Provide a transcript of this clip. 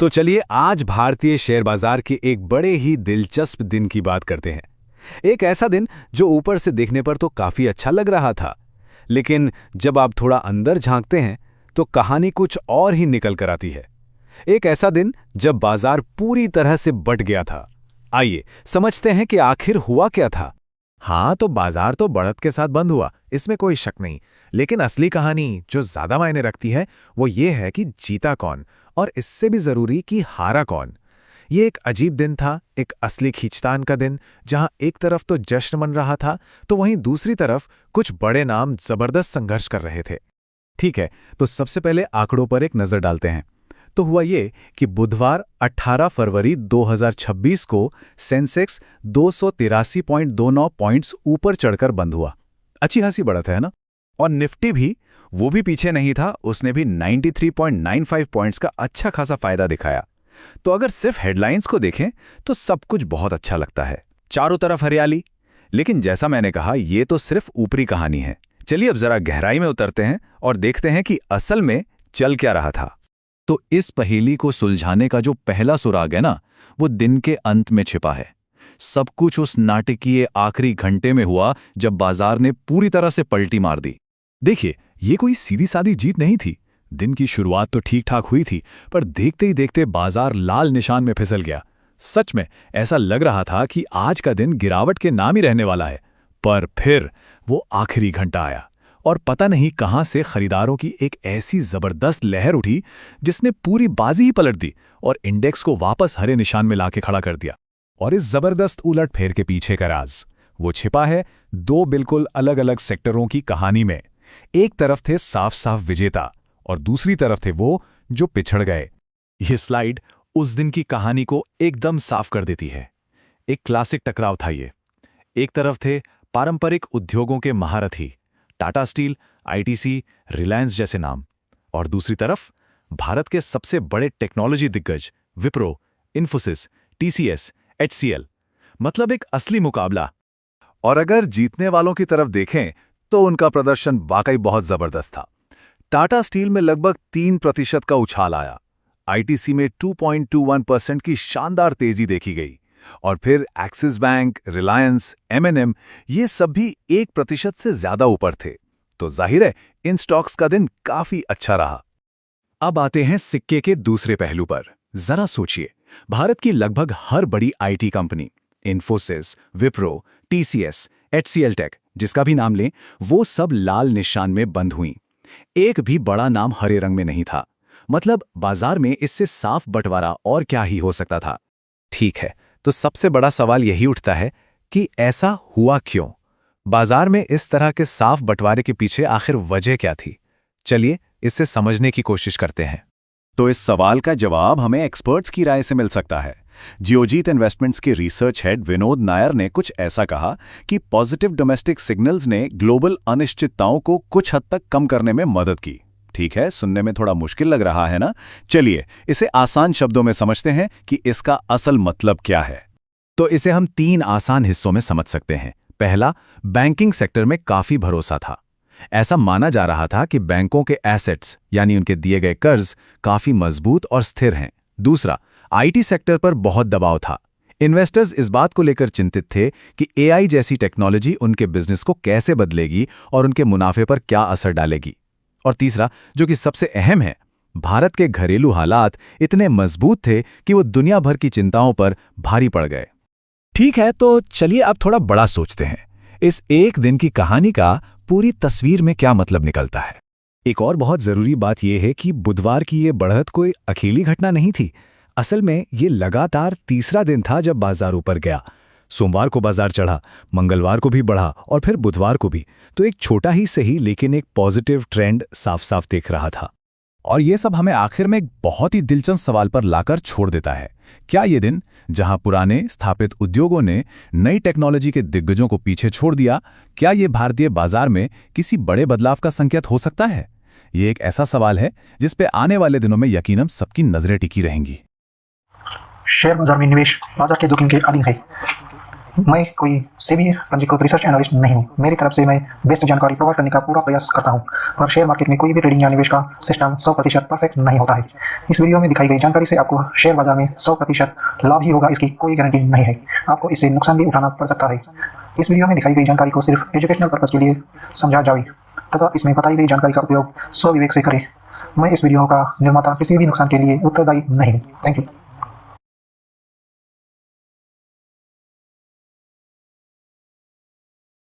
तो चलिए आज भारतीय शेयर बाजार के एक बड़े ही दिलचस्प दिन की बात करते हैं। एक ऐसा दिन जो ऊपर से देखने पर तो काफी अच्छा लग रहा था, लेकिन जब आप थोड़ा अंदर झांकते हैं तो कहानी कुछ और ही निकल कर आती है। एक ऐसा दिन जब बाजार पूरी तरह से बट गया था। आइए समझते हैं कि आखिर हुआ क्या था। हाँ, तो बाजार तो बढ़त के साथ बंद हुआ, इसमें कोई शक नहीं। लेकिन असली कहानी जो ज्यादा मायने रखती है वो ये है कि जीता कौन, और इससे भी जरूरी कि हारा कौन। ये एक अजीब दिन था, एक असली खींचतान का दिन, जहां एक तरफ तो जश्न मन रहा था, तो वहीं दूसरी तरफ कुछ बड़े नाम जबरदस्त संघर्ष कर रहे थे। ठीक है, तो सबसे पहले आंकड़ों पर एक नजर डालते हैं। तो हुआ ये कि बुधवार 18 फरवरी 2026 को सेंसेक्स 283.29 पॉइंट्स ऊपर चढ़कर बंद हुआ। अच्छी खासी बढ़त है ना। और निफ्टी भी, वो भी पीछे नहीं था, उसने भी 93.95 पॉइंट्स का अच्छा खासा फायदा दिखाया। तो अगर सिर्फ हेडलाइंस को देखें तो सब कुछ बहुत अच्छा लगता है, चारों तरफ हरियाली। लेकिन जैसा मैंने कहा, ये तो सिर्फ ऊपरी कहानी है। चलिए अब जरा गहराई में उतरते हैं और देखते हैं कि असल में चल क्या रहा था। तो इस पहेली को सुलझाने का जो पहला सुराग है ना, वो दिन के अंत में छिपा है। सब कुछ उस नाटकीय आखिरी घंटे में हुआ जब बाजार ने पूरी तरह से पलटी मार दी। देखिए, ये कोई सीधी सादी जीत नहीं थी। दिन की शुरुआत तो ठीक ठाक हुई थी, पर देखते ही देखते बाजार लाल निशान में फिसल गया। सच में ऐसा लग रहा था कि आज का दिन गिरावट के नाम ही रहने वाला है। पर फिर वो आखिरी घंटा आया और पता नहीं कहां से खरीदारों की एक ऐसी जबरदस्त लहर उठी जिसने पूरी बाजी ही पलट दी और इंडेक्स को वापस हरे निशान में लाके खड़ा कर दिया। और इस जबरदस्त उलटफेर के पीछे का राज वो छिपा है दो बिल्कुल अलग अलग सेक्टरों की कहानी में। एक तरफ थे साफ साफ विजेता और दूसरी तरफ थे वो जो पिछड़ गए। यह स्लाइड उस दिन की कहानी को एकदम साफ कर देती है। एक क्लासिक टकराव था ये। एक तरफ थे पारंपरिक उद्योगों के महारथी, टाटा स्टील, आईटीसी, रिलायंस जैसे नाम, और दूसरी तरफ भारत के सबसे बड़े टेक्नोलॉजी दिग्गज विप्रो, इन्फोसिस, टीसीएस, एचसीएल। मतलब एक असली मुकाबला। और अगर जीतने वालों की तरफ देखें तो उनका प्रदर्शन वाकई बहुत जबरदस्त था। टाटा स्टील में लगभग 3% का उछाल आया, आईटीसी में 2.21% की शानदार तेजी देखी गई, और फिर एक्सिस बैंक, रिलायंस, एमएनएम, ये सब भी 1% से ज्यादा ऊपर थे। तो जाहिर है इन स्टॉक्स का दिन काफी अच्छा रहा। अब आते हैं सिक्के के दूसरे पहलू पर। जरा सोचिए, भारत की लगभग हर बड़ी आईटी कंपनी, इन्फोसिस, विप्रो, टीसीएस, एचसीएल टेक, जिसका भी नाम लें, वो सब लाल निशान में बंद हुई। एक भी बड़ा नाम हरे रंग में नहीं था। मतलब बाजार में इससे साफ बंटवारा और क्या ही हो सकता था। ठीक है, तो सबसे बड़ा सवाल यही उठता है कि ऐसा हुआ क्यों? बाजार में इस तरह के साफ बंटवारे के पीछे आखिर वजह क्या थी? चलिए इसे समझने की कोशिश करते हैं। तो इस सवाल का जवाब हमें एक्सपर्ट्स की राय से मिल सकता है। जियोजीत इन्वेस्टमेंट्स के रिसर्च हेड विनोद नायर ने कुछ ऐसा कहा कि पॉजिटिव डोमेस्टिक सिग्नल्स ने ग्लोबल अनिश्चितताओं को कुछ हद तक कम करने में मदद की। ठीक है, सुनने में थोड़ा मुश्किल लग रहा है ना? चलिए इसे आसान शब्दों में समझते हैं कि इसका असल मतलब क्या है। तो इसे हम 3 आसान हिस्सों में समझ सकते हैं। पहला, बैंकिंग सेक्टर में काफी भरोसा था। ऐसा माना जा रहा था कि बैंकों के एसेट्स यानी उनके दिए गए कर्ज काफी मजबूत और स्थिर हैं। दूसरा, आईटी सेक्टर पर बहुत दबाव था। इन्वेस्टर्स इस बात को लेकर चिंतित थे कि एआई जैसी टेक्नोलॉजी उनके बिजनेस को कैसे बदलेगी और उनके मुनाफे पर क्या असर डालेगी। और तीसरा, जो कि सबसे अहम है, भारत के घरेलू हालात इतने मजबूत थे कि वो दुनिया भर की चिंताओं पर भारी पड़ गए। ठीक है, तो चलिए अब थोड़ा बड़ा सोचते हैं। इस एक दिन की कहानी का पूरी तस्वीर में क्या मतलब निकलता है? एक और बहुत जरूरी बात यह है कि बुधवार की ये बढ़त कोई अकेली घटना नहीं थी। असल में ये लगातार तीसरा दिन था जब बाजार ऊपर गया। सोमवार को बाजार चढ़ा, मंगलवार को भी बढ़ा और फिर बुधवार को भी। तो एक छोटा ही सही लेकिन एक पॉजिटिव ट्रेंड साफ साफ दिख रहा था। और ये सब हमें आखिर में एक बहुत ही दिलचस्प सवाल पर लाकर छोड़ देता है। क्या ये दिन, जहां पुराने स्थापित उद्योगों ने नई टेक्नोलॉजी के दिग्गजों को पीछे छोड़ दिया, क्या ये भारतीय बाजार में किसी बड़े बदलाव का संकेत हो सकता है? ये एक ऐसा सवाल है जिस पे आने वाले दिनों में यकीनन सबकी नजरें टिकी रहेंगी। शेयर बाजार में निवेश बाजार के जोखिम के अधीन है। मैं कोई सेबी पंजीकृत रिसर्च एनालिस्ट नहीं हूँ। मेरी तरफ से मैं बेस्ट जानकारी प्रोवाइड करने का पूरा प्रयास करता हूँ, पर शेयर मार्केट में कोई भी ट्रेडिंग या निवेश का सिस्टम 100% परफेक्ट नहीं होता है। इस वीडियो में दिखाई गई जानकारी से आपको शेयर बाजार में 100% लाभ ही होगा, इसकी कोई गारंटी नहीं है। आपको इससे नुकसान भी उठाना पड़ सकता है। इस वीडियो में दिखाई गई जानकारी को सिर्फ एजुकेशनल पर्पज के लिए समझा जाए तथा इसमें बताई गई जानकारी का उपयोग स्वविवेक से करें। मैं इस वीडियो का निर्माता किसी भी नुकसान के लिए उत्तरदायी नहीं हूँ। Thank you.